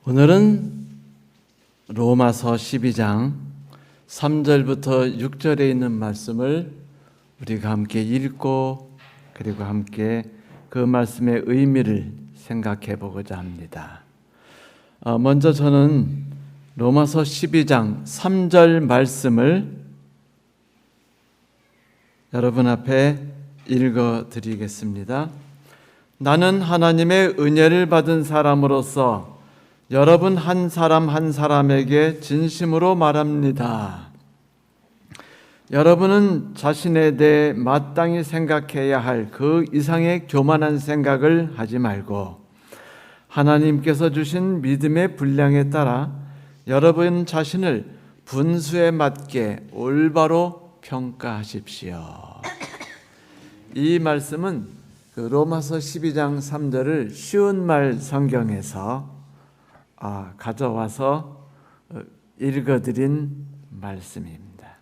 오늘은 로마서 12장 3절부터 6절에 있는 말씀을 우리가 함께 읽고 그리고 함께 그 말씀의 의미를 생각해 보고자 합니다. 먼저 저는 로마서 12장 3절 말씀을 여러분 앞에 읽어 드리겠습니다. 나는 하나님의 은혜를 받은 사람으로서 여러분 한 사람 한 사람에게 진심으로 말합니다. 여러분은 자신에 대해 마땅히 생각해야 할 그 이상의 교만한 생각을 하지 말고 하나님께서 주신 믿음의 분량에 따라 여러분 자신을 분수에 맞게 올바로 평가하십시오. 이 말씀은 그 로마서 12장 3절을 쉬운 말 성경에서 가져와서 읽어드린 말씀입니다.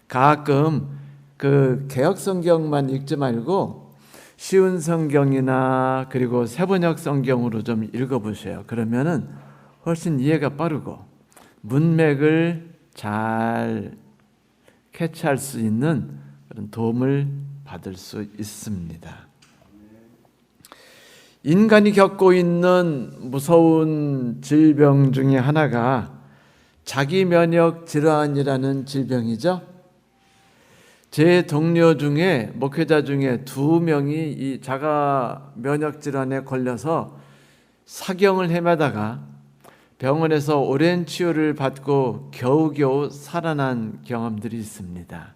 가끔 그 개역 성경만 읽지 말고 쉬운 성경이나 그리고 세번역 성경으로 좀 읽어보세요. 그러면은 훨씬 이해가 빠르고 문맥을 잘 캐치할 수 있는 그런 도움을 받을 수 있습니다. 인간이 겪고 있는 무서운 질병 중에 하나가 자기 면역 질환이라는 질병이죠. 제 동료 중에 목회자 중에 2명이 이 자가 면역 질환에 걸려서 사경을 헤매다가 병원에서 오랜 치유를 받고 겨우겨우 살아난 경험들이 있습니다.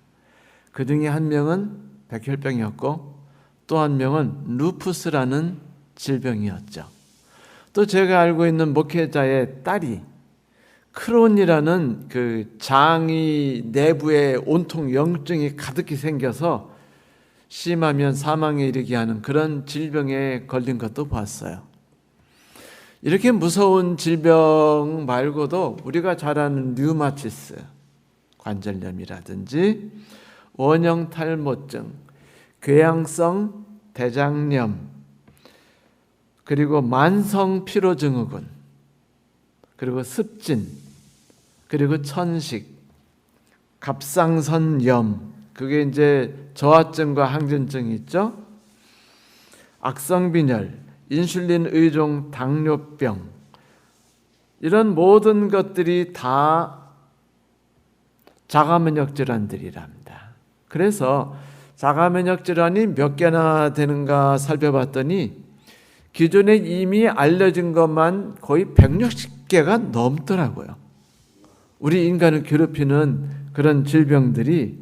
그 중에 한 명은 백혈병이었고 또 한 명은 루푸스라는 질병이었죠. 또 제가 알고 있는 목회자의 딸이 크론이라는 그 장이 내부에 온통 염증이 가득히 생겨서 심하면 사망에 이르게 하는 그런 질병에 걸린 것도 봤어요. 이렇게 무서운 질병 말고도 우리가 잘 아는 류마티스, 관절염이라든지 원형 탈모증, 궤양성 대장염, 그리고 만성 피로증후군, 그리고 습진, 그리고 천식, 갑상선염, 그게 이제 저하증과 항진증이 있죠. 악성빈혈, 인슐린 의존 당뇨병, 이런 모든 것들이 다 자가면역 질환들이랍니다. 그래서 자가면역 질환이 몇 개나 되는가 살펴봤더니 기존에 이미 알려진 것만 거의 160개가 넘더라고요. 우리 인간을 괴롭히는 그런 질병들이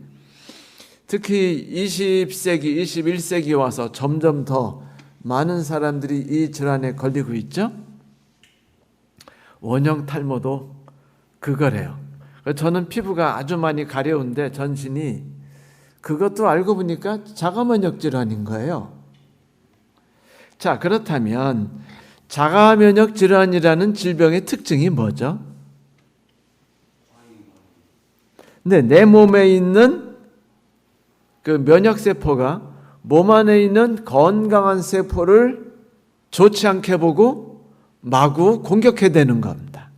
특히 20세기, 21세기 와서 점점 더 많은 사람들이 이 질환에 걸리고 있죠. 원형 탈모도 그거래요. 저는 피부가 아주 많이 가려운데 전신이 그것도 알고 보니까 자가면역 질환인 거예요. 자, 그렇다면 자가면역 질환이라는 질병의 특징이 뭐죠? 네, 내 몸에 있는 그 면역세포가 몸 안에 있는 건강한 세포를 좋지 않게 보고 마구 공격해대는 겁니다.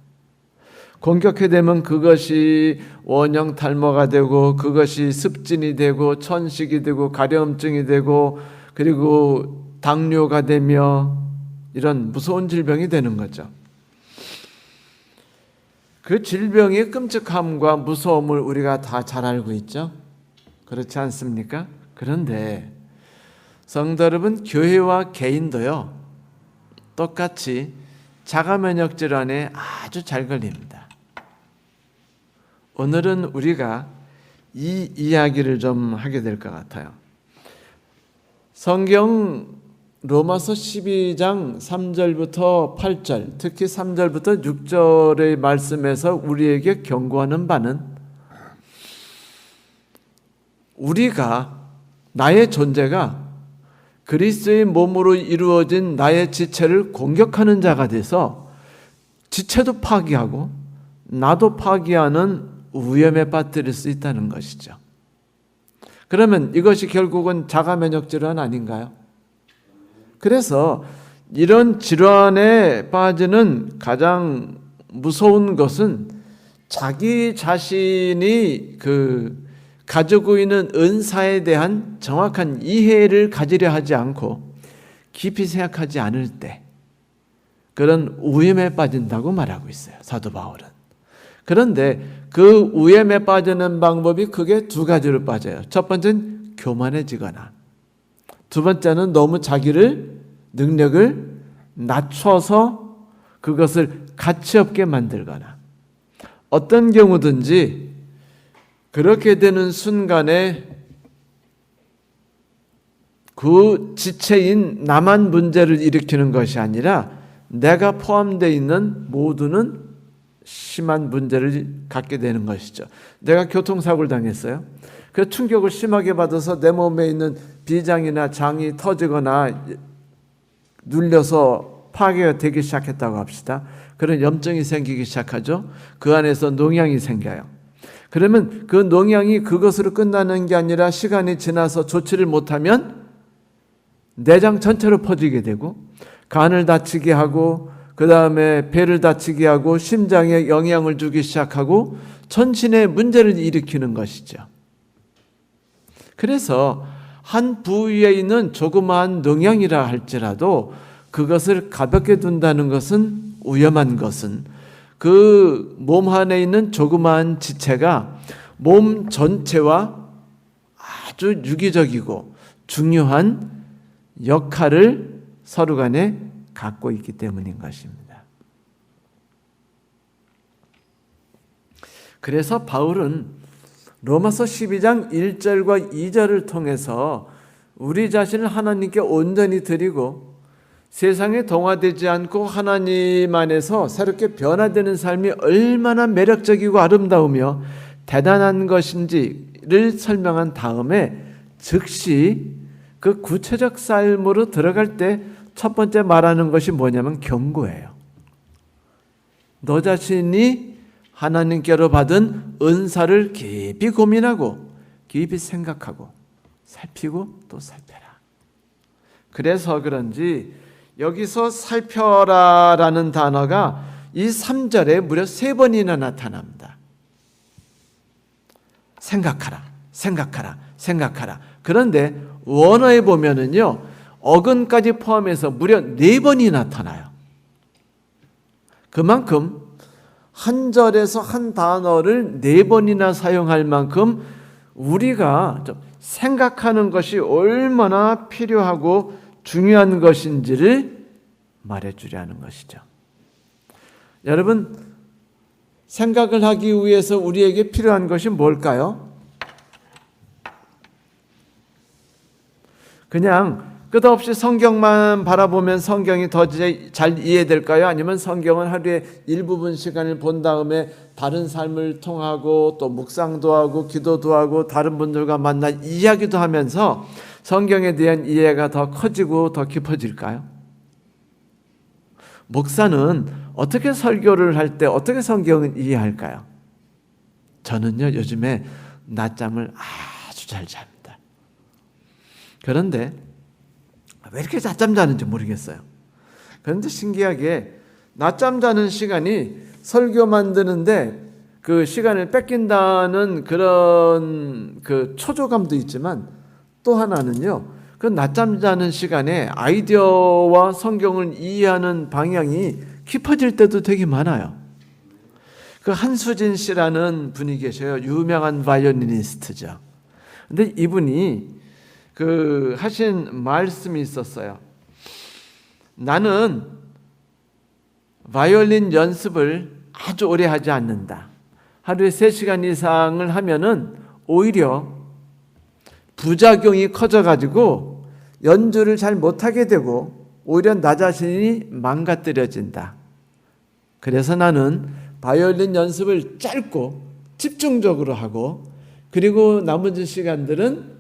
공격해대면 그것이 원형 탈모가 되고 그것이 습진이 되고 천식이 되고 가려움증이 되고 그리고 당뇨가 되며 이런 무서운 질병이 되는 거죠. 그 질병의 끔찍함과 무서움을 우리가 다 잘 알고 있죠. 그렇지 않습니까? 그런데 성도 여러분, 교회와 개인도요 똑같이 자가면역 질환에 아주 잘 걸립니다. 오늘은 우리가 이 이야기를 좀 하게 될 것 같아요. 성경 로마서 12장 3절부터 8절, 특히 3절부터 6절의 말씀에서 우리에게 경고하는 바는 우리가 나의 존재가 그리스도의 몸으로 이루어진 나의 지체를 공격하는 자가 돼서 지체도 파괴하고 나도 파괴하는 위험에 빠뜨릴 수 있다는 것이죠. 그러면 이것이 결국은 자가면역 질환 아닌가요? 그래서 이런 질환에 빠지는 가장 무서운 것은 자기 자신이 가지고 있는 은사에 대한 정확한 이해를 가지려 하지 않고 깊이 생각하지 않을 때 그런 우염에 빠진다고 말하고 있어요, 사도 바울은. 그런데 그 우염에 빠지는 방법이 크게 두 가지로 빠져요. 첫 번째는 교만해지거나, 두 번째는 너무 자기를 능력을 낮춰서 그것을 가치 없게 만들거나, 어떤 경우든지 그렇게 되는 순간에 그 지체인 나만 문제를 일으키는 것이 아니라 내가 포함되어 있는 모두는 심한 문제를 갖게 되는 것이죠. 내가 교통사고를 당했어요. 그 충격을 심하게 받아서 내 몸에 있는 비장이나 장이 터지거나 눌려서 파괴가 되기 시작했다고 합시다. 그런 염증이 생기기 시작하죠. 그 안에서 농양이 생겨요. 그러면 그 농양이 그것으로 끝나는 게 아니라 시간이 지나서 조치를 못하면 내장 전체로 퍼지게 되고 간을 다치게 하고 그 다음에 배를 다치게 하고 심장에 영향을 주기 시작하고 전신에 문제를 일으키는 것이죠. 그래서 한 부위에 있는 조그마한 농양이라 할지라도 그것을 가볍게 둔다는 것은 위험한 것은 그 몸 안에 있는 조그마한 지체가 몸 전체와 아주 유기적이고 중요한 역할을 서로 간에 갖고 있기 때문인 것입니다. 그래서 바울은 로마서 12장 1절과 2절을 통해서 우리 자신을 하나님께 온전히 드리고 세상에 동화되지 않고 하나님 안에서 새롭게 변화되는 삶이 얼마나 매력적이고 아름다우며 대단한 것인지를 설명한 다음에 즉시 그 구체적 삶으로 들어갈 때 첫 번째 말하는 것이 뭐냐면 경고예요. 너 자신이 하나님께로 받은 은사를 깊이 고민하고 깊이 생각하고 살피고 또 살펴라. 그래서 그런지 여기서 살펴라라는 단어가 이 3절에 무려 3번이나 나타납니다. 생각하라, 생각하라, 생각하라. 그런데 원어에 보면은요, 어근까지 포함해서 무려 4번이 나타나요. 그만큼 한 절에서 한 단어를 4번이나 사용할 만큼 우리가 생각하는 것이 얼마나 필요하고 중요한 것인지를 말해주려는 것이죠. 여러분, 생각을 하기 위해서 우리에게 필요한 것이 뭘까요? 그냥 끝없이 성경만 바라보면 성경이 더 잘 이해될까요? 아니면 성경은 하루에 일부분 시간을 본 다음에 다른 삶을 통하고 또 묵상도 하고 기도도 하고 다른 분들과 만나 이야기도 하면서 성경에 대한 이해가 더 커지고 더 깊어질까요? 목사는 어떻게 설교를 할 때 어떻게 성경을 이해할까요? 저는요, 요즘에 낮잠을 아주 잘 잡니다. 그런데 왜 이렇게 낮잠 자는지 모르겠어요. 그런데 신기하게 낮잠 자는 시간이 설교 만드는데 그 시간을 뺏긴다는 그런 초조감도 있지만 또 하나는요, 그 낮잠 자는 시간에 아이디어와 성경을 이해하는 방향이 깊어질 때도 되게 많아요. 그 한수진 씨라는 분이 계셔요. 유명한 바이올리니스트죠. 근데 이분이 하신 말씀이 있었어요. 나는 바이올린 연습을 아주 오래 하지 않는다. 하루에 3시간 이상을 하면은 오히려 부작용이 커져가지고 연주를 잘 못하게 되고 오히려 나 자신이 망가뜨려진다. 그래서 나는 바이올린 연습을 짧고 집중적으로 하고 그리고 나머지 시간들은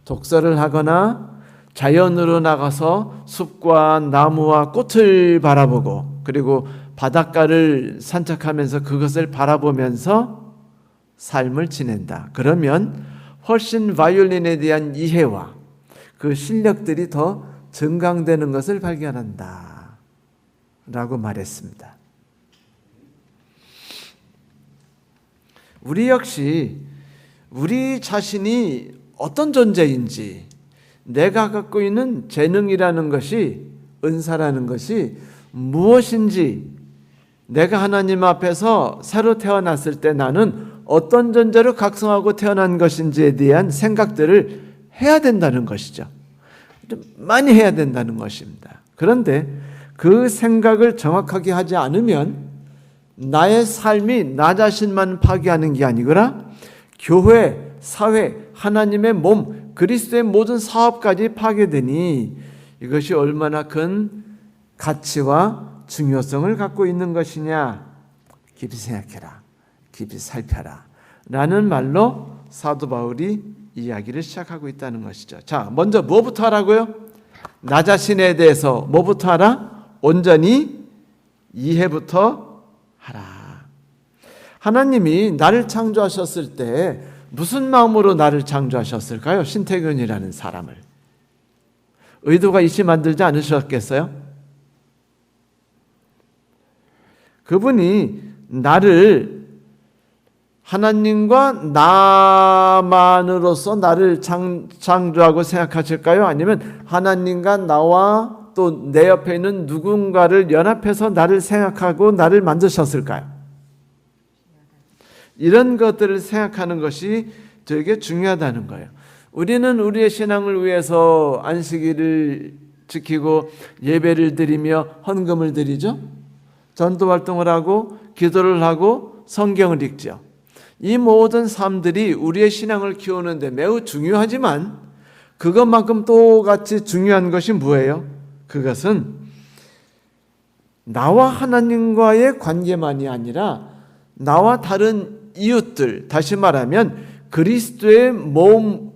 독서를 하거나 자연으로 나가서 숲과 나무와 꽃을 바라보고 그리고 바닷가를 산책하면서 그것을 바라보면서 삶을 지낸다. 그러면 훨씬 바이올린에 대한 이해와 그 실력들이 더 증강되는 것을 발견한다. 라고 말했습니다. 우리 역시 우리 자신이 어떤 존재인지, 내가 갖고 있는 재능이라는 것이, 은사라는 것이 무엇인지, 내가 하나님 앞에서 새로 태어났을 때 나는 어떤 존재로 각성하고 태어난 것인지에 대한 생각들을 해야 된다는 것이죠. 좀 많이 해야 된다는 것입니다. 그런데 그 생각을 정확하게 하지 않으면 나의 삶이 나 자신만 파괴하는 게 아니구나, 교회, 사회, 하나님의 몸, 그리스도의 모든 사업까지 파괴되니 이것이 얼마나 큰 가치와 중요성을 갖고 있는 것이냐, 깊이 생각해라, 깊이 살펴라 라는 말로 사도 바울이 이야기를 시작하고 있다는 것이죠. 자, 먼저 뭐부터 하라고요? 나 자신에 대해서 뭐부터 하라? 온전히 이해부터 하라. 하나님이 나를 창조하셨을 때 무슨 마음으로 나를 창조하셨을까요? 신태균이라는 사람을 의도가 있이 만들지 않으셨겠어요? 그분이 나를 하나님과 나만으로서 나를 창조하고 생각하실까요? 아니면 하나님과 나와 또 내 옆에 있는 누군가를 연합해서 나를 생각하고 나를 만드셨을까요? 이런 것들을 생각하는 것이 되게 중요하다는 거예요. 우리는 우리의 신앙을 위해서 안식일을 지키고 예배를 드리며 헌금을 드리죠. 전도 활동을 하고 기도를 하고 성경을 읽죠. 이 모든 삶들이 우리의 신앙을 키우는데 매우 중요하지만 그것만큼 똑같이 중요한 것이 뭐예요? 그것은 나와 하나님과의 관계만이 아니라 나와 다른 이웃들, 다시 말하면 그리스도의 몸을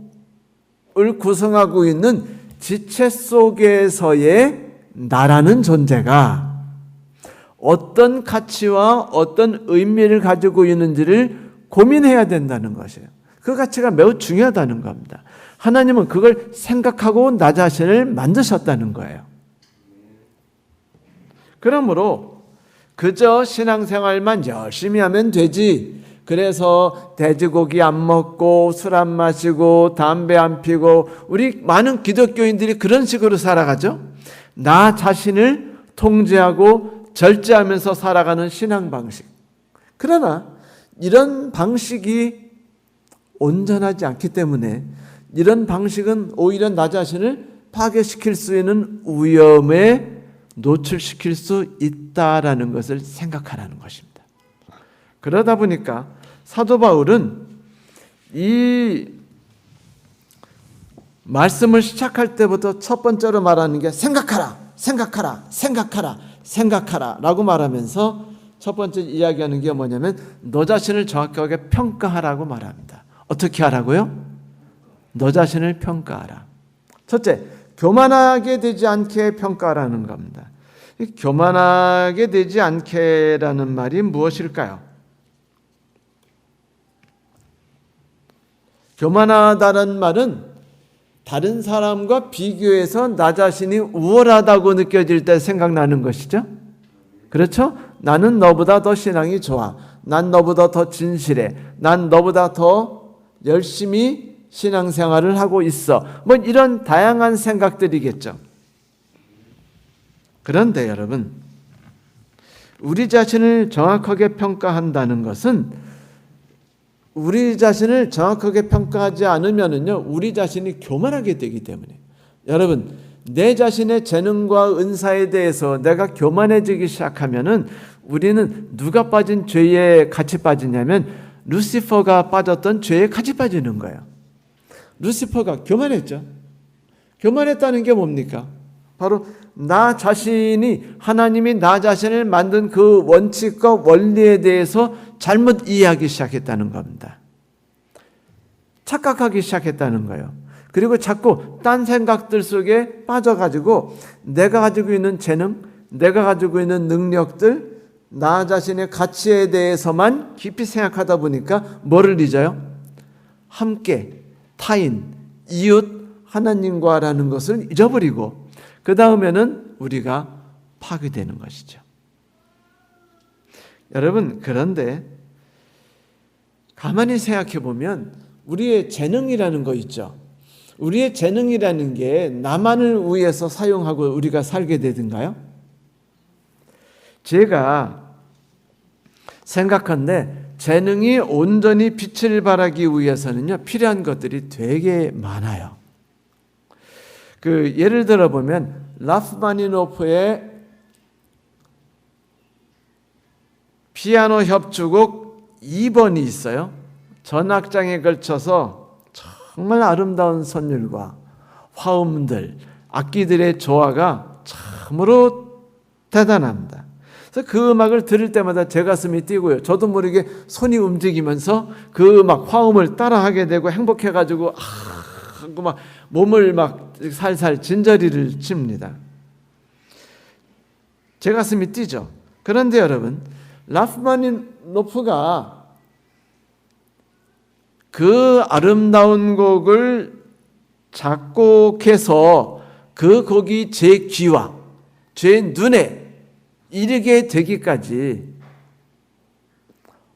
구성하고 있는 지체 속에서의 나라는 존재가 어떤 가치와 어떤 의미를 가지고 있는지를 고민해야 된다는 것이에요. 그 가치가 매우 중요하다는 겁니다. 하나님은 그걸 생각하고 나 자신을 만드셨다는 거예요. 그러므로 그저 신앙생활만 열심히 하면 되지, 그래서 돼지고기 안 먹고 술 안 마시고 담배 안 피고, 우리 많은 기독교인들이 그런 식으로 살아가죠. 나 자신을 통제하고 절제하면서 살아가는 신앙 방식. 그러나 이런 방식이 온전하지 않기 때문에 이런 방식은 오히려 나 자신을 파괴시킬 수 있는 위험에 노출시킬 수 있다라는 것을 생각하라는 것입니다. 그러다 보니까 사도 바울은 이 말씀을 시작할 때부터 첫 번째로 말하는 게 생각하라, 생각하라, 생각하라, 생각하라 라고 말하면서 첫 번째 이야기하는 게 뭐냐면 너 자신을 정확하게 평가하라고 말합니다. 어떻게 하라고요? 너 자신을 평가하라. 첫째, 교만하게 되지 않게 평가하라는 겁니다. 교만하게 되지 않게라는 말이 무엇일까요? 교만하다는 말은 다른 사람과 비교해서 나 자신이 우월하다고 느껴질 때 생각나는 것이죠. 그렇죠? 나는 너보다 더 신앙이 좋아. 난 너보다 더 진실해. 난 너보다 더 열심히 신앙생활을 하고 있어. 뭐 이런 다양한 생각들이겠죠. 그런데 여러분, 우리 자신을 정확하게 평가한다는 것은 우리 자신을 정확하게 평가하지 않으면은요, 우리 자신이 교만하게 되기 때문에. 여러분, 내 자신의 재능과 은사에 대해서 내가 교만해지기 시작하면은 우리는 누가 빠진 죄에 같이 빠지냐면 루시퍼가 빠졌던 죄에 같이 빠지는 거예요. 루시퍼가 교만했죠. 교만했다는 게 뭡니까? 바로 나 자신이, 하나님이 나 자신을 만든 그 원칙과 원리에 대해서 잘못 이해하기 시작했다는 겁니다. 착각하기 시작했다는 거예요. 그리고 자꾸 딴 생각들 속에 빠져가지고 내가 가지고 있는 재능, 내가 가지고 있는 능력들, 나 자신의 가치에 대해서만 깊이 생각하다 보니까 뭐를 잊어요? 함께, 타인, 이웃, 하나님과라는 것을 잊어버리고 그 다음에는 우리가 파괴되는 것이죠. 여러분, 그런데 가만히 생각해 보면 우리의 재능이라는 거 있죠. 우리의 재능이라는 게 나만을 위해서 사용하고 우리가 살게 되든가요? 제가 생각한데 재능이 온전히 빛을 발하기 위해서는요, 필요한 것들이 되게 많아요. 예를 들어 보면 라흐마니노프의 피아노 협주곡 2번이 있어요. 전악장에 걸쳐서 정말 아름다운 선율과 화음들, 악기들의 조화가 참으로 대단합니다. 그래서 그 음악을 들을 때마다 제 가슴이 뛰고요. 저도 모르게 손이 움직이면서 그 음악 화음을 따라하게 되고 행복해가지고 하고 막 몸을 막 살살 진저리를 칩니다. 제 가슴이 뛰죠. 그런데 여러분, 라흐마니노프가 그 아름다운 곡을 작곡해서 그 곡이 제 귀와 제 눈에 이르게 되기까지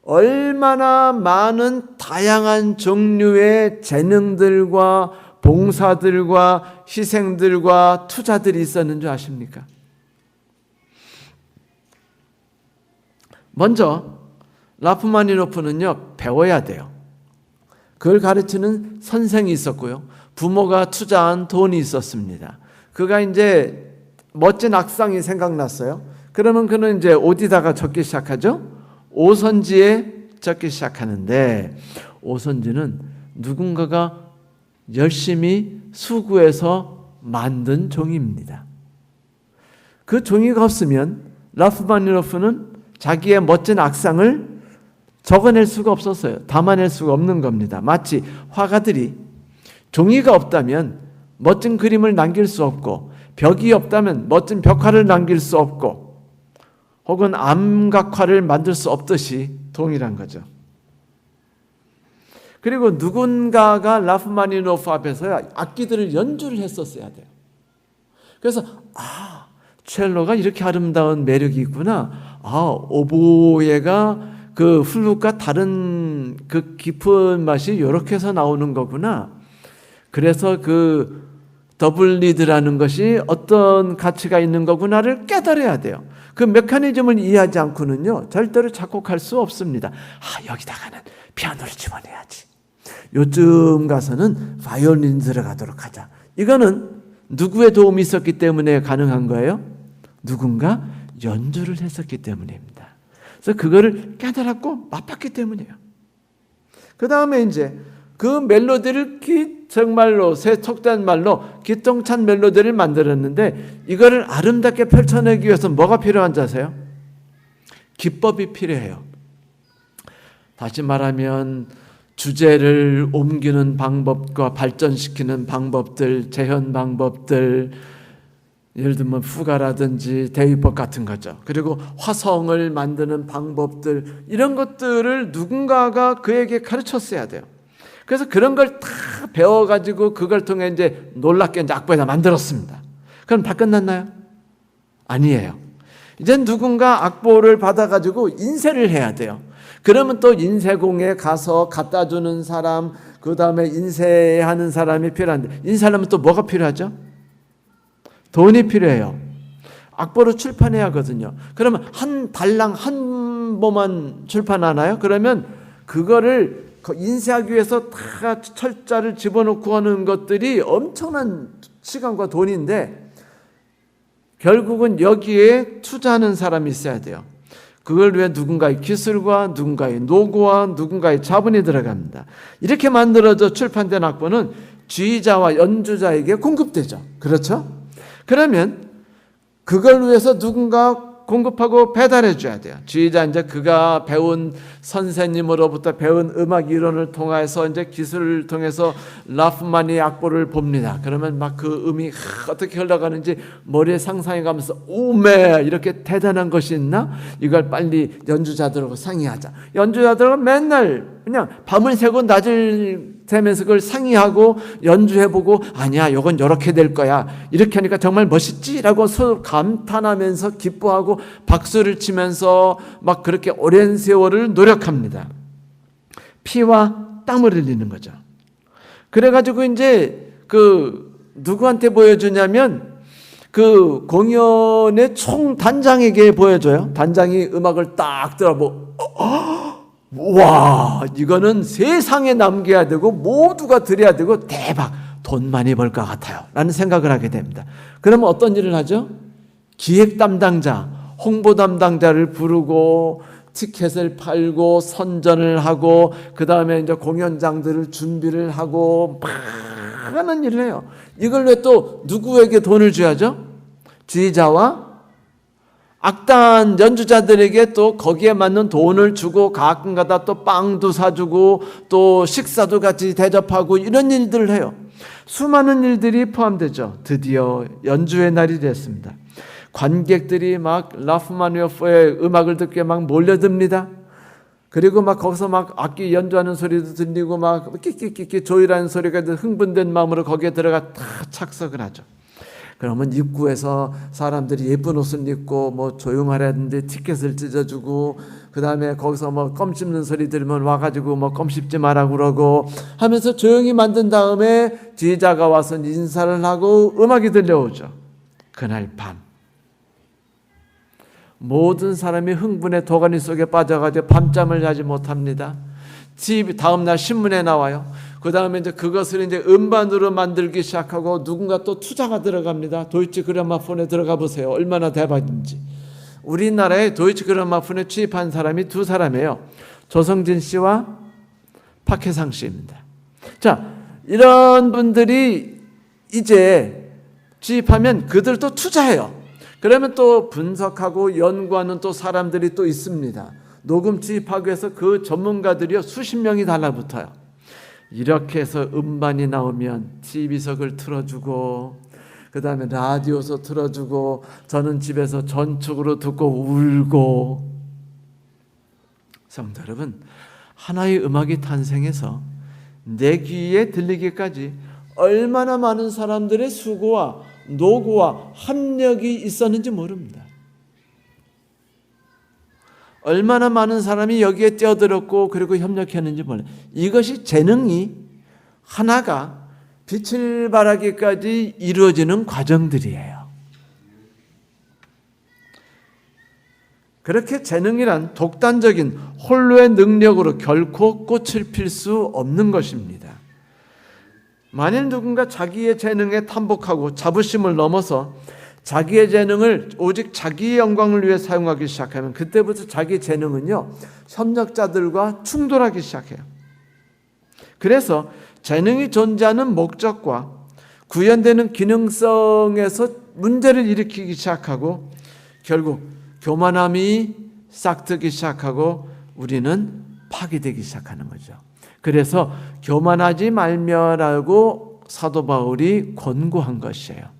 얼마나 많은 다양한 종류의 재능들과 봉사들과 희생들과 투자들이 있었는 줄 아십니까? 먼저 라흐마니노프는요, 배워야 돼요. 그걸 가르치는 선생이 있었고요. 부모가 투자한 돈이 있었습니다. 그가 이제 멋진 악상이 생각났어요. 그러면 그는 이제 어디다가 적기 시작하죠? 오선지에 적기 시작하는데, 오선지는 누군가가 열심히 수고해서 만든 종이입니다. 그 종이가 없으면 라흐마니노프는 자기의 멋진 악상을 적어낼 수가 없었어요. 담아낼 수가 없는 겁니다. 마치 화가들이 종이가 없다면 멋진 그림을 남길 수 없고, 벽이 없다면 멋진 벽화를 남길 수 없고, 혹은 암각화를 만들 수 없듯이 동일한 거죠. 그리고 누군가가 라흐마니노프 앞에서 악기들을 연주를 했었어야 돼요. 그래서 첼로가 이렇게 아름다운 매력이 있구나. 오보에가 그 플룻과 다른 그 깊은 맛이 이렇게 해서 나오는 거구나. 그래서 그 더블 리드라는 것이 어떤 가치가 있는 거구나를 깨달아야 돼요. 그 메커니즘을 이해하지 않고는요, 절대로 작곡할 수 없습니다. 여기다가는 피아노를 집어넣어야지. 요쯤 가서는 바이올린 들어가도록 하자. 이거는 누구의 도움이 있었기 때문에 가능한 거예요? 누군가 연주를 했었기 때문입니다. 그래서 그거를 깨달았고 맛봤기 때문이에요. 그 다음에 이제 그 멜로디를 정말로 세속된 말로 기똥찬 멜로디를 만들었는데, 이거를 아름답게 펼쳐내기 위해서 뭐가 필요한지 아세요? 기법이 필요해요. 다시 말하면 주제를 옮기는 방법과 발전시키는 방법들, 재현 방법들, 예를 들면 후가라든지 대위법 같은 거죠. 그리고 화성을 만드는 방법들, 이런 것들을 누군가가 그에게 가르쳤어야 돼요. 그래서 그런 걸 다 배워가지고 그걸 통해 이제 놀랍게 이제 악보에다 만들었습니다. 그럼 다 끝났나요? 아니에요. 이제 누군가 악보를 받아가지고 인쇄를 해야 돼요. 그러면 또 인쇄공에 가서 갖다 주는 사람, 그 다음에 인쇄하는 사람이 필요한데, 인쇄하려면 또 뭐가 필요하죠? 돈이 필요해요. 악보로 출판해야 하거든요. 그러면 한 달랑 한 보만 출판하나요? 그러면 그거를 인쇄하기 위해서 다 철자를 집어넣고 하는 것들이 엄청난 시간과 돈인데, 결국은 여기에 투자하는 사람이 있어야 돼요. 그걸 위해 누군가의 기술과 누군가의 노고와 누군가의 자본이 들어갑니다. 이렇게 만들어져 출판된 악보는 지휘자와 연주자에게 공급되죠. 그렇죠? 그러면 그걸 위해서 누군가 공급하고 배달해 줘야 돼요. 지휘자 이제 그가 배운 선생님으로부터 배운 음악 이론을 통해서 이제 기술을 통해서 라흐마니 악보를 봅니다. 그러면 막 그 음이 어떻게 흘러가는지 머리에 상상해 가면서 오메, 이렇게 대단한 것이 있나? 이걸 빨리 연주자들하고 상의하자. 연주자들은 맨날 그냥 밤을 새고 낮을 시스템에서 그걸 상의하고 연주해보고 아니야 이건 이렇게 될 거야 이렇게 하니까 정말 멋있지라고 서로 감탄하면서 기뻐하고 박수를 치면서 막 그렇게 오랜 세월을 노력합니다. 피와 땀을 흘리는 거죠. 그래가지고 이제 누구한테 보여주냐면 그 공연의 총 단장에게 보여줘요. 단장이 음악을 딱 들어보고 와 이거는 세상에 남겨야 되고 모두가 들어야 되고 대박 돈 많이 벌 것 같아요 라는 생각을 하게 됩니다. 그러면 어떤 일을 하죠? 기획 담당자, 홍보 담당자를 부르고 티켓을 팔고 선전을 하고 그 다음에 이제 공연장들을 준비를 하고 많은 일을 해요. 이걸 왜 또 누구에게 돈을 줘야죠? 지휘자와 악단 연주자들에게 또 거기에 맞는 돈을 주고 가끔가다 또 빵도 사주고 또 식사도 같이 대접하고 이런 일들을 해요. 수많은 일들이 포함되죠. 드디어 연주의 날이 됐습니다. 관객들이 막 라흐마니노프의 음악을 듣게 막 몰려듭니다. 그리고 막 거기서 막 악기 연주하는 소리도 들리고 막 끼끼끼끼 조율하는 소리가 흥분된 마음으로 거기에 들어가 다 착석을 하죠. 그러면 입구에서 사람들이 예쁜 옷을 입고 뭐 조용하라는데 티켓을 찢어주고 그 다음에 거기서 뭐 껌 씹는 소리 들으면 와가지고 뭐 껌 씹지 마라 그러고 하면서 조용히 만든 다음에 지휘자가 와서 인사를 하고 음악이 들려오죠. 그날 밤 모든 사람이 흥분의 도가니 속에 빠져가지고 밤잠을 자지 못합니다. 다음날 신문에 나와요. 그 다음에 이제 그것을 이제 음반으로 만들기 시작하고 누군가 또 투자가 들어갑니다. 도이치 그라마폰에 들어가 보세요. 얼마나 대박인지. 우리나라에 도이치 그라마폰에 취입한 사람이 두 사람이에요. 조성진 씨와 박해상 씨입니다. 자, 이런 분들이 이제 취입하면 그들도 투자해요. 그러면 또 분석하고 연구하는 또 사람들이 또 있습니다. 녹음 취입하기 위해서 그 전문가들이요 수십 명이 달라붙어요. 이렇게 해서 음반이 나오면 TV석을 틀어주고 그 다음에 라디오서 틀어주고 저는 집에서 전축으로 듣고 울고. 성도 여러분, 하나의 음악이 탄생해서 내 귀에 들리기까지 얼마나 많은 사람들의 수고와 노고와 합력이 있었는지 모릅니다. 얼마나 많은 사람이 여기에 뛰어들었고 그리고 협력했는지 몰라요. 이것이 재능이 하나가 빛을 발하기까지 이루어지는 과정들이에요. 그렇게 재능이란 독단적인 홀로의 능력으로 결코 꽃을 필 수 없는 것입니다. 만일 누군가 자기의 재능에 탐복하고 자부심을 넘어서 자기의 재능을 오직 자기의 영광을 위해 사용하기 시작하면 그때부터 자기 재능은요 협력자들과 충돌하기 시작해요. 그래서 재능이 존재하는 목적과 구현되는 기능성에서 문제를 일으키기 시작하고 결국 교만함이 싹트기 시작하고 우리는 파괴되기 시작하는 거죠. 그래서 교만하지 말며라고 사도 바울이 권고한 것이에요.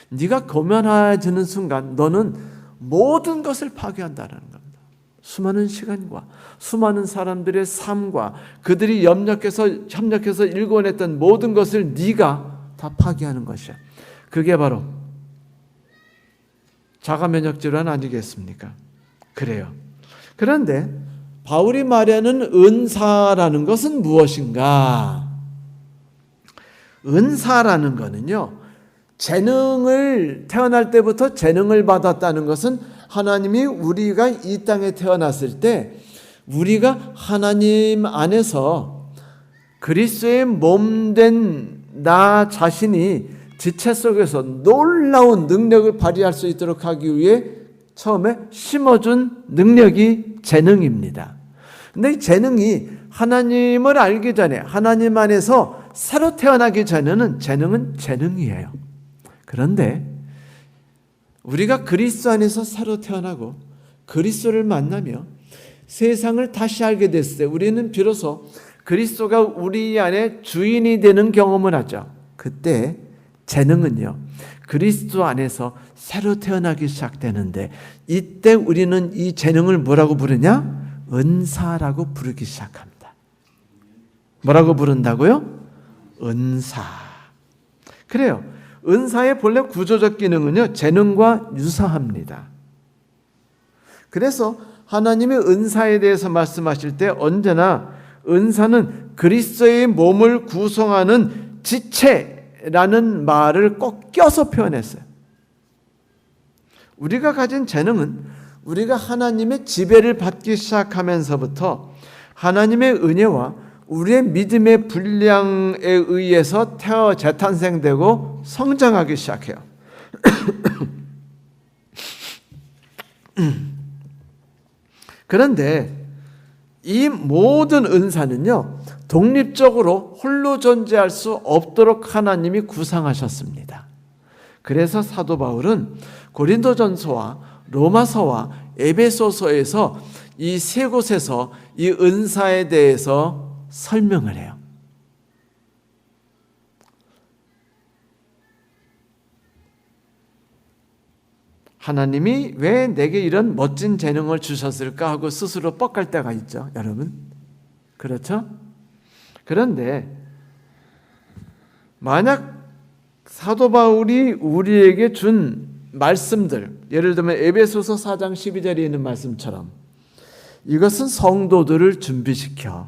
네가 교만해지는 순간 너는 모든 것을 파괴한다는 겁니다. 수많은 시간과 수많은 사람들의 삶과 그들이 협력해서 일궈냈던 모든 것을 네가 다 파괴하는 것이야. 그게 바로 자가면역 질환 아니겠습니까? 그래요. 그런데 바울이 말하는 은사라는 것은 무엇인가? 은사라는 것은요, 재능을 태어날 때부터 재능을 받았다는 것은 하나님이 우리가 이 땅에 태어났을 때 우리가 하나님 안에서 그리스도의 몸된 나 자신이 지체 속에서 놀라운 능력을 발휘할 수 있도록 하기 위해 처음에 심어준 능력이 재능입니다. 근데 이 재능이 하나님을 알기 전에 하나님 안에서 새로 태어나기 전에는 재능은 재능이에요. 그런데 우리가 그리스도 안에서 새로 태어나고 그리스도를 만나며 세상을 다시 알게 됐을 때 우리는 비로소 그리스도가 우리 안에 주인이 되는 경험을 하죠. 그때 재능은요, 그리스도 안에서 새로 태어나기 시작되는데 이때 우리는 이 재능을 뭐라고 부르냐? 은사라고 부르기 시작합니다. 뭐라고 부른다고요? 은사. 그래요. 은사의 본래 구조적 기능은요, 재능과 유사합니다. 그래서 하나님의 은사에 대해서 말씀하실 때 언제나 은사는 그리스도의 몸을 구성하는 지체라는 말을 꼭 껴서 표현했어요. 우리가 가진 재능은 우리가 하나님의 지배를 받기 시작하면서부터 하나님의 은혜와 우리의 믿음의 분량에 의해서 재탄생되고 성장하기 시작해요. 그런데 이 모든 은사는요, 독립적으로 홀로 존재할 수 없도록 하나님이 구상하셨습니다. 그래서 사도 바울은 고린도전서와 로마서와 에베소서에서 이 세 곳에서 이 은사에 대해서 설명을 해요. 하나님이 왜 내게 이런 멋진 재능을 주셨을까 하고 스스로 뻑갈 때가 있죠, 여러분. 그렇죠? 그런데 만약 사도 바울이 우리에게 준 말씀들, 예를 들면 에베소서 4장 12절에 있는 말씀처럼 이것은 성도들을 준비시켜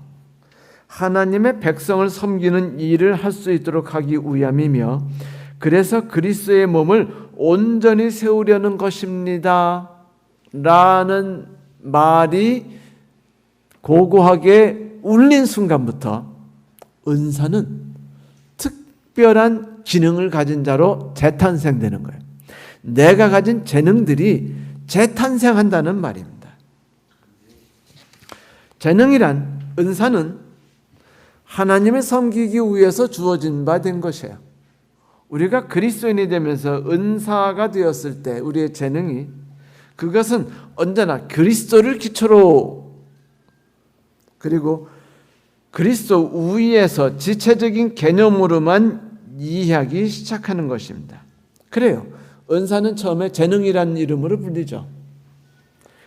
하나님의 백성을 섬기는 일을 할 수 있도록 하기 위함이며, 그래서 그리스도의 몸을 온전히 세우려는 것입니다 라는 말이 고고하게 울린 순간부터 은사는 특별한 기능을 가진 자로 재탄생되는 거예요. 내가 가진 재능들이 재탄생한다는 말입니다. 재능이란, 은사는 하나님을 섬기기 위해서 주어진 바 된 것이에요. 우리가 그리스도인이 되면서 은사가 되었을 때 우리의 재능이, 그것은 언제나 그리스도를 기초로, 그리고 그리스도 위에서 지체적인 개념으로만 이해하기 시작하는 것입니다. 그래요. 은사는 처음에 재능이라는 이름으로 불리죠.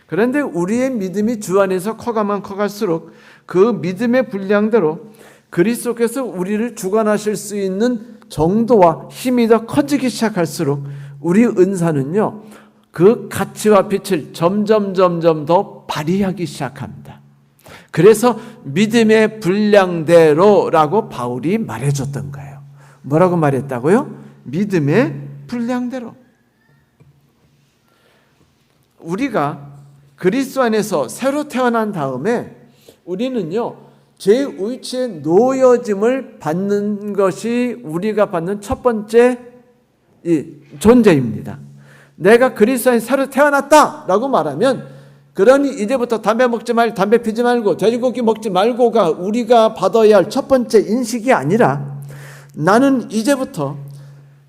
그런데 우리의 믿음이 주 안에서 커가면 커갈수록 그 믿음의 분량대로 그리스도께서 우리를 주관하실 수 있는 정도와 힘이 더 커지기 시작할수록 우리 은사는요, 그 가치와 빛을 점점 더 발휘하기 시작합니다. 그래서 믿음의 분량대로라고 바울이 말해줬던 거예요. 뭐라고 말했다고요? 믿음의 분량대로. 우리가 그리스도 안에서 새로 태어난 다음에 우리는요, 제 위치에 놓여짐을 받는 것이 우리가 받는 첫 번째 존재입니다. 내가 그리스도 안에 새로 태어났다라고 말하면, 그러니 이제부터 담배 먹지 말고, 담배 피지 말고, 돼지고기 먹지 말고가 우리가 받아야 할 첫 번째 인식이 아니라, 나는 이제부터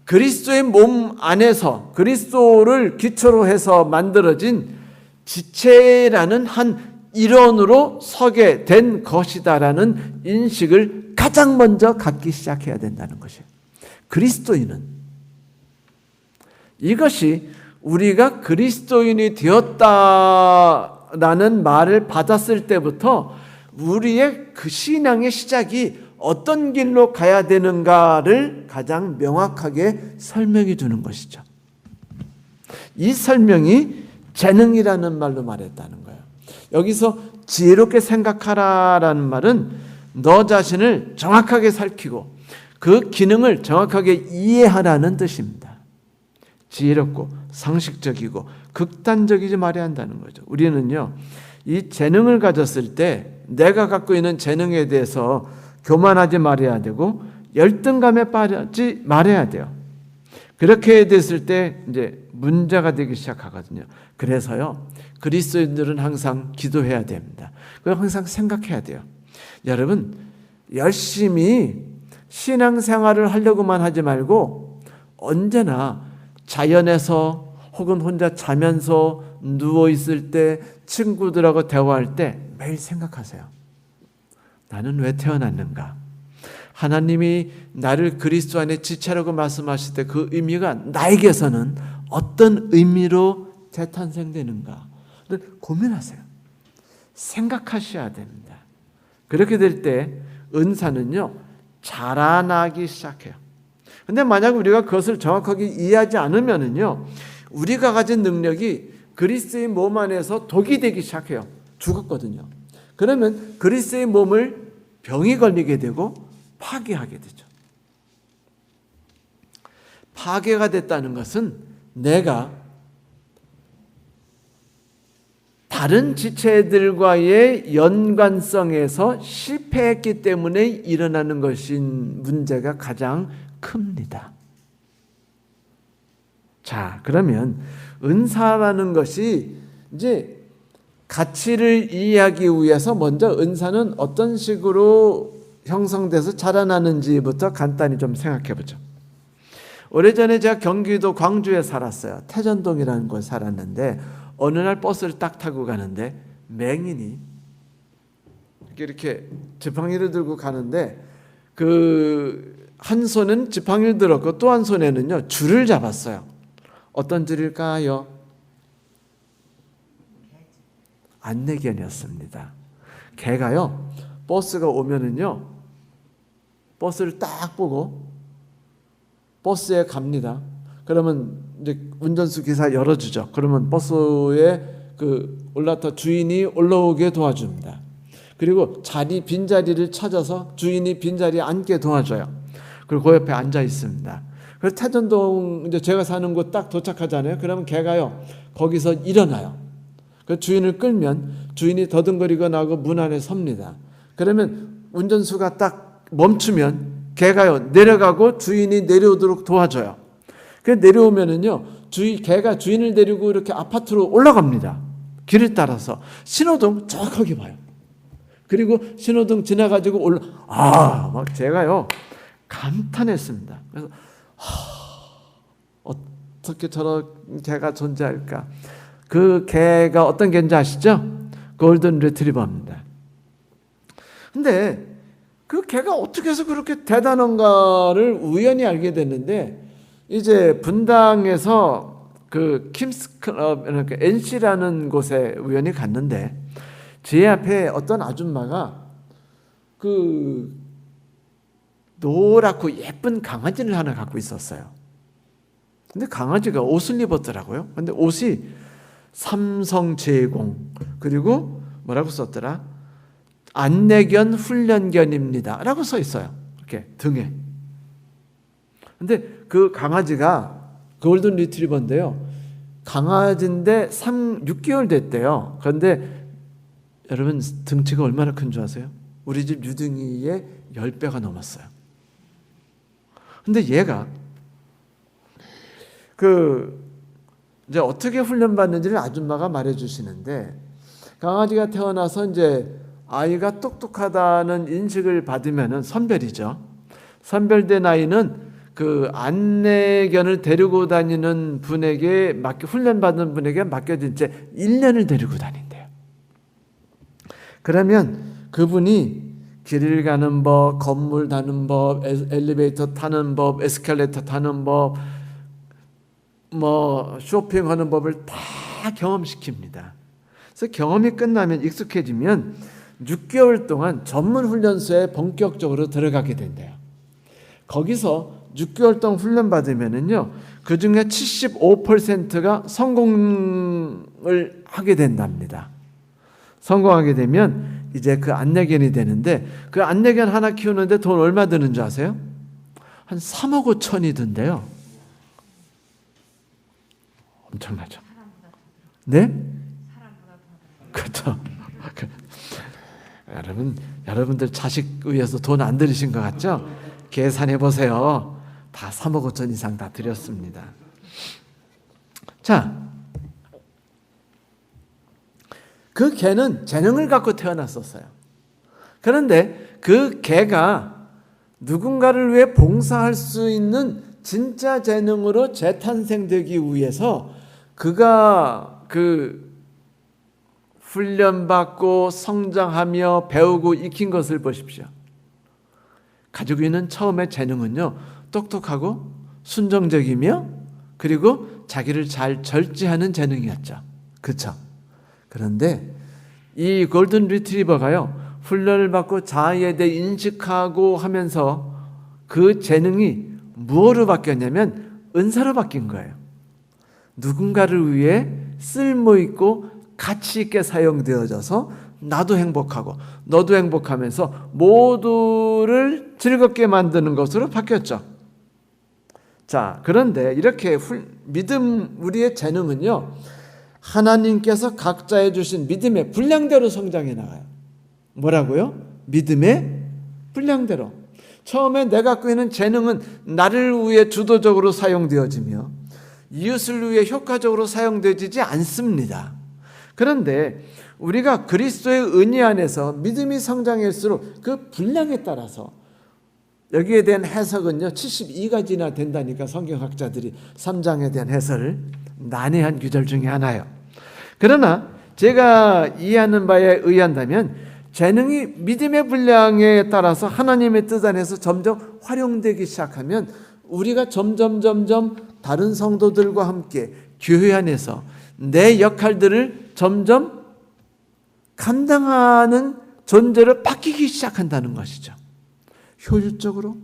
그리스도의 몸 안에서 그리스도를 기초로 해서 만들어진 지체라는 한 일원으로 서게 된 것이다라는 인식을 가장 먼저 갖기 시작해야 된다는 것이에요. 그리스도인은, 이것이 우리가 그리스도인이 되었다라는 말을 받았을 때부터 우리의 그 신앙의 시작이 어떤 길로 가야 되는가를 가장 명확하게 설명해 주는 것이죠. 이 설명이 재능이라는 말로 말했다는 거예요. 여기서 지혜롭게 생각하라라는 말은 너 자신을 정확하게 살피고 그 기능을 정확하게 이해하라는 뜻입니다. 지혜롭고 상식적이고 극단적이지 말아야 한다는 거죠. 우리는요, 이 재능을 가졌을 때 내가 갖고 있는 재능에 대해서 교만하지 말아야 되고 열등감에 빠지지 말아야 돼요. 그렇게 됐을 때 이제 문제가 되기 시작하거든요. 그래서요, 그리스도인들은 항상 기도해야 됩니다. 그걸 항상 생각해야 돼요. 여러분, 열심히 신앙생활을 하려고만 하지 말고 언제나 자연에서 혹은 혼자 자면서 누워있을 때, 친구들하고 대화할 때 매일 생각하세요. 나는 왜 태어났는가? 하나님이 나를 그리스도 안에 지체라고 말씀하실 때 그 의미가 나에게서는 어떤 의미로 재탄생되는가를 고민하세요. 생각하셔야 됩니다. 그렇게 될 때 은사는요 자라나기 시작해요. 근데 만약 우리가 그것을 정확하게 이해하지 않으면은요 우리가 가진 능력이 그리스도의 몸 안에서 독이 되기 시작해요. 죽었거든요. 그러면 그리스도의 몸을 병이 걸리게 되고 파괴하게 되죠. 파괴가 됐다는 것은 내가 다른 지체들과의 연관성에서 실패했기 때문에 일어나는 것인 문제가 가장 큽니다. 자, 그러면 은사라는 것이 이제 가치를 이해하기 위해서 먼저 은사는 어떤 식으로 형성돼서 자라나는지부터 간단히 좀 생각해 보죠. 오래전에 제가 경기도 광주에 살았어요. 태전동이라는 곳에 살았는데 어느 날 버스를 딱 타고 가는데 맹인이 이렇게 지팡이를 들고 가는데 그 한 손은 지팡이를 들었고 또 한 손에는요 줄을 잡았어요. 어떤 줄일까요? 안내견이었습니다. 개가요 버스가 오면은요 버스를 딱 보고 버스에 갑니다. 그러면 이제 운전수 기사 열어주죠. 그러면 버스에 올라타 주인이 올라오게 도와줍니다. 그리고 빈자리를 찾아서 주인이 빈자리에 앉게 도와줘요. 그리고 그 옆에 앉아 있습니다. 그래서 태전동 이제 제가 사는 곳 딱 도착하잖아요. 그러면 개가요 거기서 일어나요. 그 주인을 끌면 주인이 더듬거리고 나고 문 안에 섭니다. 그러면 운전수가 딱 멈추면 개가요 내려가고 주인이 내려오도록 도와줘요. 그 내려오면은요 개가 주인을 데리고 이렇게 아파트로 올라갑니다. 길을 따라서 신호등 정확하게 봐요. 그리고 신호등 지나가지고 막 제가요 감탄했습니다. 그래서 어떻게 저런 개가 존재할까? 그 개가 어떤 개인지 아시죠? 골든 리트리버입니다. 근데 그 개가 어떻게 해서 그렇게 대단한가를 우연히 알게 됐는데 이제 분당에서 그 킴스 클럽 그러니까 NC라는 곳에 우연히 갔는데 제 앞에 어떤 아줌마가 그 노랗고 예쁜 강아지를 하나 갖고 있었어요. 근데 강아지가 옷을 입었더라고요. 근데 옷이 삼성제공 그리고 뭐라고 썼더라? 안내견 훈련견입니다 라고 써 있어요. 이렇게 등에. 근데 그 강아지가 골든 리트리버인데요. 강아지인데 6개월 됐대요. 그런데 여러분 등치가 얼마나 큰 줄 아세요? 우리 집 유등이의 10배가 넘었어요. 근데 얘가 이제 어떻게 훈련받는지를 아줌마가 말해주시는데 강아지가 태어나서 이제 아이가 똑똑하다는 인식을 받으면은 선별이죠. 선별된 아이는 그 안내견을 데리고 다니는 분에게 훈련받은 분에게 맡겨진 채 1년을 데리고 다닌대요. 그러면 그분이 길을 가는 법, 건물 타는 법, 엘리베이터 타는 법, 에스컬레이터 타는 법, 쇼핑하는 법을 다 경험시킵니다. 그래서 경험이 끝나면 익숙해지면 6개월 동안 전문 훈련소에 본격적으로 들어가게 된대요. 거기서 6개월 동안 훈련받으면은요, 그 중에 75%가 성공을 하게 된답니다. 성공하게 되면 이제 그 안내견이 되는데 그 안내견 하나 키우는데 돈 얼마 드는 줄 아세요? 한 3억 5천이 든대요. 엄청나죠? 네? 그렇죠. 여러분들 자식 위해서 돈 안 들이신 것 같죠? 계산해 보세요. 다 3억 5천 이상 다 드렸습니다. 자, 그 개는 재능을 갖고 태어났었어요. 그런데 그 개가 누군가를 위해 봉사할 수 있는 진짜 재능으로 재탄생되기 위해서 그가 훈련받고 성장하며 배우고 익힌 것을 보십시오. 가지고 있는 처음의 재능은요, 똑똑하고 순종적이며 그리고 자기를 잘 절제하는 재능이었죠. 그렇죠? 그런데 이 골든 리트리버가요, 훈련을 받고 자아에 대해 인식하고 하면서 그 재능이 무엇으로 바뀌었냐면 은사로 바뀐 거예요. 누군가를 위해 쓸모있고 가치있게 사용되어져서 나도 행복하고 너도 행복하면서 모두를 즐겁게 만드는 것으로 바뀌었죠. 자, 그런데 이렇게 믿음, 우리의 재능은요, 하나님께서 각자에 주신 믿음의 분량대로 성장해 나가요. 뭐라고요? 믿음의 분량대로. 처음에 내가 갖고 있는 재능은 나를 위해 주도적으로 사용되어지며 이웃을 위해 효과적으로 사용되지 않습니다. 그런데 우리가 그리스도의 은혜 안에서 믿음이 성장할수록 그 분량에 따라서, 여기에 대한 해석은요 72가지나 된다니까 성경학자들이 3장에 대한 해설을 난해한 구절 중에 하나예요. 그러나 제가 이해하는 바에 의한다면 재능이 믿음의 분량에 따라서 하나님의 뜻 안에서 점점 활용되기 시작하면 우리가 점점 다른 성도들과 함께 교회 안에서 내 역할들을 점점 감당하는 존재로 바뀌기 시작한다는 것이죠. 효율적으로,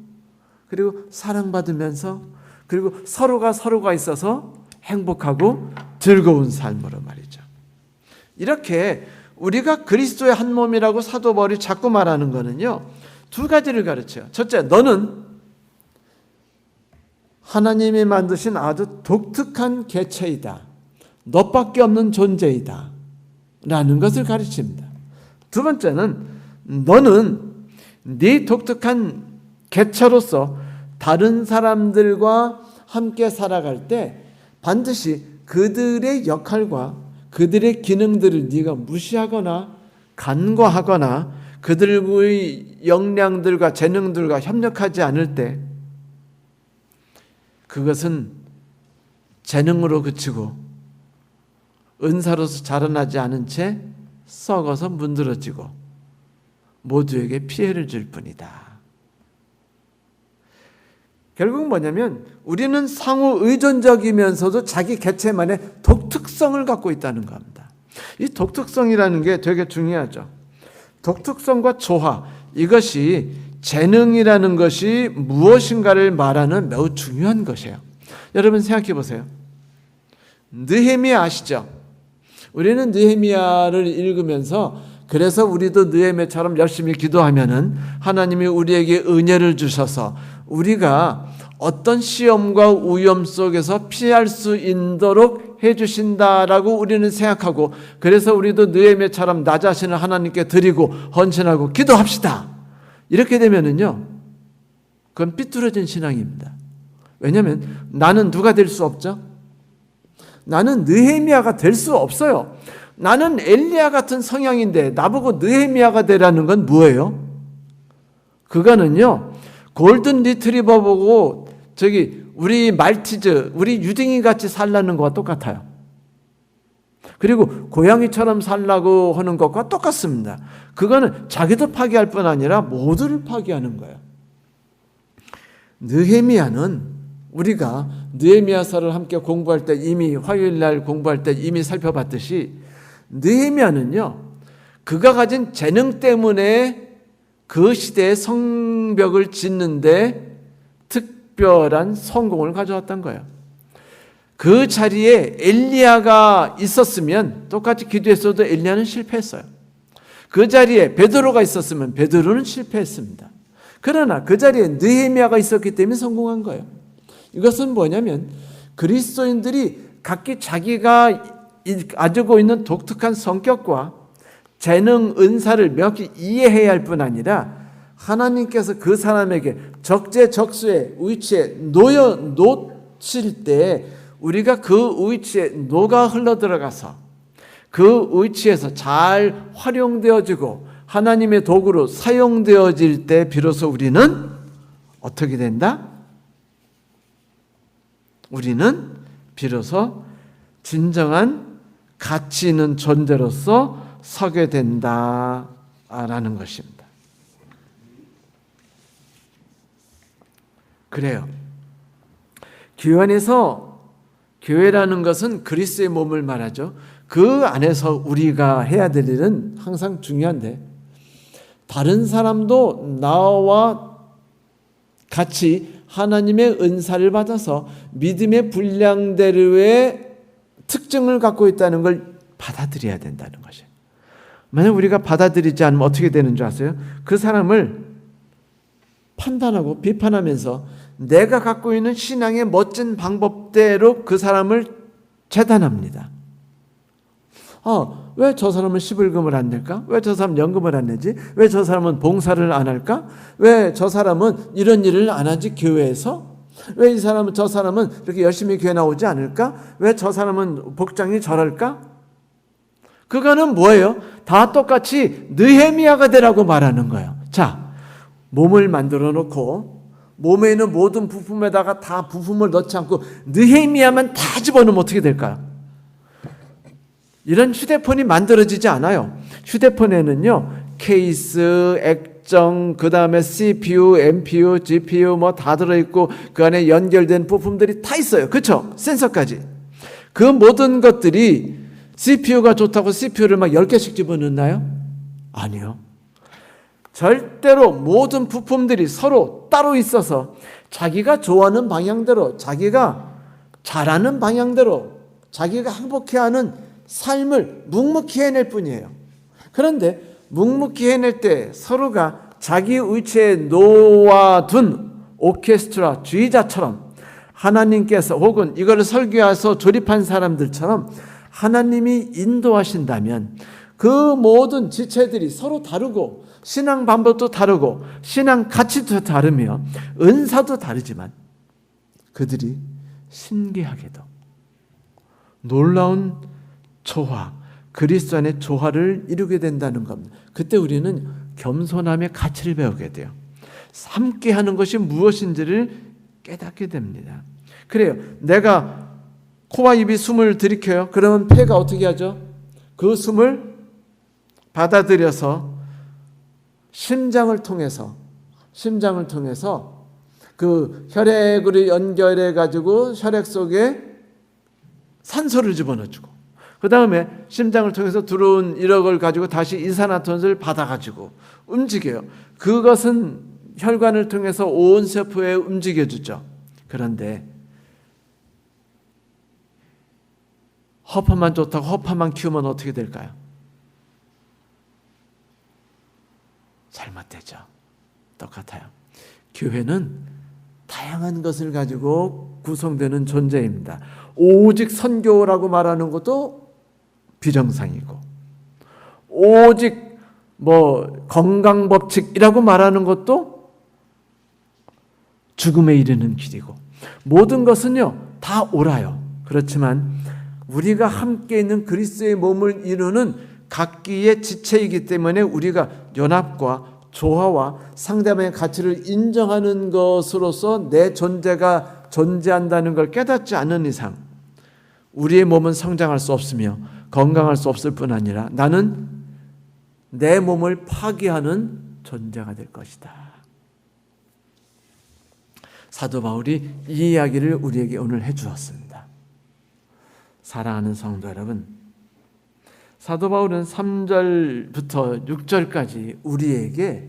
그리고 사랑받으면서, 그리고 서로가 있어서 행복하고 즐거운 삶으로 말이죠. 이렇게 우리가 그리스도의 한 몸이라고 사도 바울이 자꾸 말하는 것은요, 두 가지를 가르쳐요. 첫째, 너는 하나님이 만드신 아주 독특한 개체이다. 너밖에 없는 존재이다. 라는 것을 가르칩니다. 두 번째는 너는 네 독특한 개체로서 다른 사람들과 함께 살아갈 때 반드시 그들의 역할과 그들의 기능들을 네가 무시하거나 간과하거나 그들의 역량들과 재능들과 협력하지 않을 때 그것은 재능으로 그치고 은사로서 자라나지 않은 채 썩어서 문드러지고 모두에게 피해를 줄 뿐이다. 결국 뭐냐면 우리는 상호 의존적이면서도 자기 개체만의 독특성을 갖고 있다는 겁니다. 이 독특성이라는 게 되게 중요하죠. 독특성과 조화, 이것이 재능이라는 것이 무엇인가를 말하는 매우 중요한 것이에요. 여러분 생각해 보세요. 느헤미야 아시죠? 우리는 느헤미야를 읽으면서 그래서 우리도 느헤미야처럼 열심히 기도하면은 하나님이 우리에게 은혜를 주셔서 우리가 어떤 시험과 위험 속에서 피할 수 있도록 해주신다라고 우리는 생각하고, 그래서 우리도 느헤미야처럼 나 자신을 하나님께 드리고 헌신하고 기도합시다. 이렇게 되면은요, 그건 삐뚤어진 신앙입니다. 왜냐하면 나는 누가 될 수 없죠? 나는 느헤미야가 될 수 없어요. 나는 엘리야 같은 성향인데 나보고 느헤미야가 되라는 건 뭐예요? 그거는요, 골든 리트리버 보고 우리 말티즈, 우리 유딩이 같이 살라는 것과 똑같아요. 그리고 고양이처럼 살라고 하는 것과 똑같습니다. 그거는 자기도 파괴할 뿐 아니라 모두를 파괴하는 거예요. 느헤미야는 우리가 느헤미야서를 함께 공부할 때 이미 화요일날 공부할 때 이미 살펴봤듯이 느헤미야는요, 그가 가진 재능 때문에 그 시대의 성벽을 짓는데 특별한 성공을 가져왔던 거예요. 그 자리에 엘리야가 있었으면 똑같이 기도했어도 엘리야는 실패했어요. 그 자리에 베드로가 있었으면 베드로는 실패했습니다. 그러나 그 자리에 느헤미야가 있었기 때문에 성공한 거예요. 이것은 뭐냐면 그리스도인들이 각기 자기가 가지고 있는 독특한 성격과 재능, 은사를 명확히 이해해야 할 뿐 아니라 하나님께서 그 사람에게 적재적소의 위치에 놓칠 때 우리가 그 위치에 녹아 흘러들어가서 그 위치에서 잘 활용되어지고 하나님의 도구로 사용되어질 때 비로소 우리는 어떻게 된다? 우리는 비로소 진정한 가치 있는 존재로서 서게 된다라는 것입니다. 그래요. 교회 안에서, 교회라는 것은 그리스도의 몸을 말하죠. 그 안에서 우리가 해야 될 일은 항상 중요한데, 다른 사람도 나와 같이 하나님의 은사를 받아서 믿음의 분량대로의 특징을 갖고 있다는 걸 받아들여야 된다는 것이에요. 만약 우리가 받아들이지 않으면 어떻게 되는 줄 아세요? 그 사람을 판단하고 비판하면서 내가 갖고 있는 신앙의 멋진 방법대로 그 사람을 재단합니다. 왜 저 사람은 십을금을 안 낼까? 왜 저 사람은 연금을 안 내지? 왜 저 사람은 봉사를 안 할까? 왜 저 사람은 이런 일을 안 하지 교회에서? 왜 저 사람은 이렇게 열심히 교회 나오지 않을까? 왜 저 사람은 복장이 저럴까? 그거는 뭐예요? 다 똑같이 느헤미야가 되라고 말하는 거예요. 자, 몸을 만들어 놓고 몸에 있는 모든 부품에다가 다 부품을 넣지 않고 느헤미야만 다 집어넣으면 어떻게 될까요? 이런 휴대폰이 만들어지지 않아요. 휴대폰에는요, 케이스, 액정, 그 다음에 CPU, MPU, GPU 뭐 다 들어있고 그 안에 연결된 부품들이 다 있어요. 그렇죠? 센서까지. 그 모든 것들이 CPU가 좋다고 CPU를 막 10개씩 집어넣나요? 아니요. 절대로 모든 부품들이 서로 따로 있어서 자기가 좋아하는 방향대로, 자기가 잘하는 방향대로, 자기가 행복해하는 삶을 묵묵히 해낼 뿐이에요. 그런데 묵묵히 해낼 때 서로가 자기 의체에 놓아둔 오케스트라 주의자처럼 하나님께서 혹은 이거를 설교해서 조립한 사람들처럼 하나님이 인도하신다면 그 모든 지체들이 서로 다르고 신앙 방법도 다르고 신앙 가치도 다르며 은사도 다르지만 그들이 신기하게도 놀라운 조화, 그리스도 안의 조화를 이루게 된다는 겁니다. 그때 우리는 겸손함의 가치를 배우게 돼요. 함께 하는 것이 무엇인지를 깨닫게 됩니다. 그래요. 내가 코와 입이 숨을 들이켜요. 그러면 폐가 어떻게 하죠? 그 숨을 받아들여서 심장을 통해서 그 혈액으로 연결해 가지고 혈액 속에 산소를 집어넣어주고 그 다음에 심장을 통해서 들어온 이력을 가지고 다시 이산화탄소를 받아가지고 움직여요. 그것은 혈관을 통해서 온 세포에 움직여주죠. 그런데 허파만 좋다고 허파만 키우면 어떻게 될까요? 잘못되죠. 똑같아요. 교회는 다양한 것을 가지고 구성되는 존재입니다. 오직 선교라고 말하는 것도 비정상이고 오직 건강법칙이라고 말하는 것도 죽음에 이르는 길이고 모든 것은요 다 옳아요. 그렇지만 우리가 함께 있는 그리스도의 몸을 이루는 각기의 지체이기 때문에 우리가 연합과 조화와 상대방의 가치를 인정하는 것으로서 내 존재가 존재한다는 걸 깨닫지 않는 이상 우리의 몸은 성장할 수 없으며 건강할 수 없을 뿐 아니라 나는 내 몸을 파괴하는 존재가 될 것이다. 사도 바울이 이 이야기를 우리에게 오늘 해주었습니다. 사랑하는 성도 여러분, 사도 바울은 3절부터 6절까지 우리에게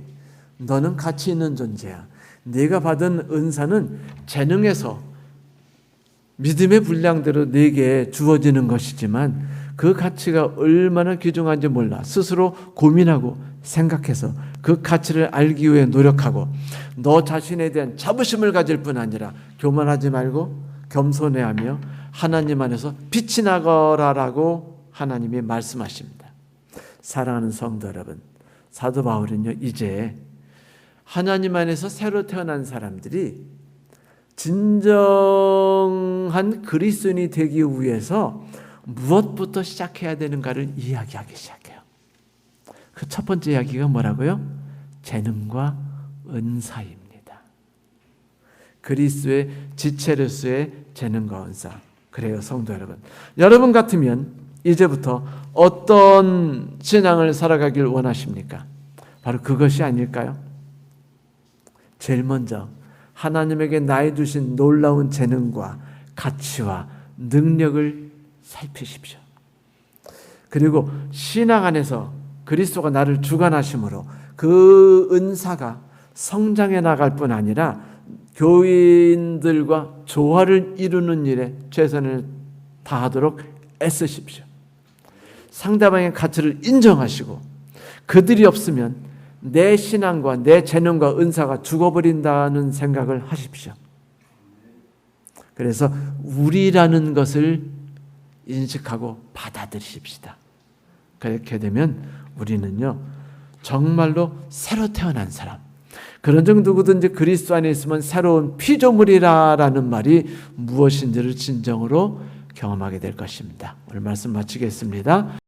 너는 가치 있는 존재야. 네가 받은 은사는 재능에서 믿음의 분량대로 네게 주어지는 것이지만 그 가치가 얼마나 귀중한지 몰라 스스로 고민하고 생각해서 그 가치를 알기 위해 노력하고 너 자신에 대한 자부심을 가질 뿐 아니라 교만하지 말고 겸손해하며 하나님 안에서 빛이 나거라라고 하나님이 말씀하십니다. 사랑하는 성도 여러분, 사도 바울은요 이제 하나님 안에서 새로 태어난 사람들이 진정한 그리스도인이 되기 위해서 무엇부터 시작해야 되는가를 이야기하기 시작해요. 그 첫 번째 이야기가 뭐라고요? 재능과 은사입니다. 그리스도의 지체로서의 재능과 은사. 그래요, 성도 여러분. 여러분 같으면 이제부터 어떤 신앙을 살아가길 원하십니까? 바로 그것이 아닐까요? 제일 먼저 하나님에게 나에 주신 놀라운 재능과 가치와 능력을 살피십시오. 그리고 신앙 안에서 그리스도가 나를 주관하심으로 그 은사가 성장해 나갈 뿐 아니라 교인들과 조화를 이루는 일에 최선을 다하도록 애쓰십시오. 상대방의 가치를 인정하시고 그들이 없으면 내 신앙과 내 재능과 은사가 죽어버린다는 생각을 하십시오. 그래서 우리라는 것을 인식하고 받아들이십시다. 그렇게 되면 우리는요 정말로 새로 태어난 사람, 그런 중 누구든지 그리스도 안에 있으면 새로운 피조물이라는 말이 무엇인지를 진정으로 경험하게 될 것입니다. 오늘 말씀 마치겠습니다.